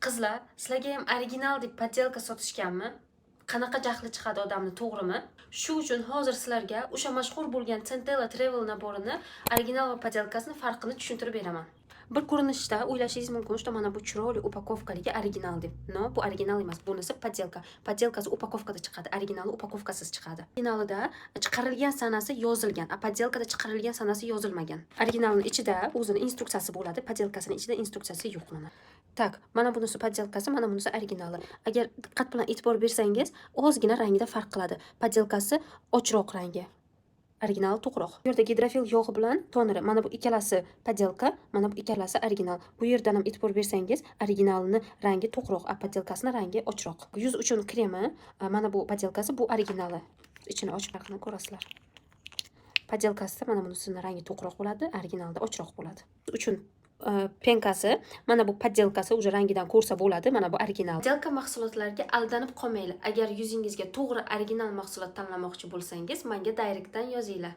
Qizlar, sizlarga ham original deb podelka sotishganmi? Qanaqa jahli chiqadi odamni, to'g'rimi? Shu uchun hozir sizlarga o'sha mashhur bo'lgan Centella Travel naborini original va podelkasini farqini tushuntirib beraman. Bir ko'rinishda o'ylashingiz mumkin, что mana bu chiroyli upakovkaligi original deb. No, bu original emas, bunisi podelka. Podelkasi upakovkada chiqadi, originali upakovkasiz chiqadi. Originalida chiqarilgan sanasi yozilgan, a podelkada chiqarilgan sanasi yozilmagan. Originalning ichida o'zining instruksiyasi bo'ladi, podelkasining ichida instruksiyasi yo'q mana. Tak, mana bunisi podelkasi, mana bunisi originali. Agar diqqat bilan e'tibor bersangiz, ozgina rangida farq qiladi. Podelkasi ochroq rangi. Original to'qroq. Bu yerda gidrofil yog'i bilan toneri. Mana bu ikkalasi podelka, mana bu ikkalasi original. Bu yerdan ham e'tibor bersangiz, originalini rangi to'qroq, a podelkasini rangi ochroq. Yuz uchun kremi, mana bu podelkasi, bu originali. Ichini ochib farqini ko'rasizlar. Podelkasida mana bunisining rangi to'qroq bo'ladi, originalda ochroq bo'ladi. Uchun penkasi, mana bu podelkasi уже rangidan ko'rsa bo'ladi, mana bu original. Podelka mahsulotlariga aldanib qolmanglar. Agar yuzingizga to'g'ri original mahsulot tanlamoqchi bo'lsangiz, menga direktdan yozinglar.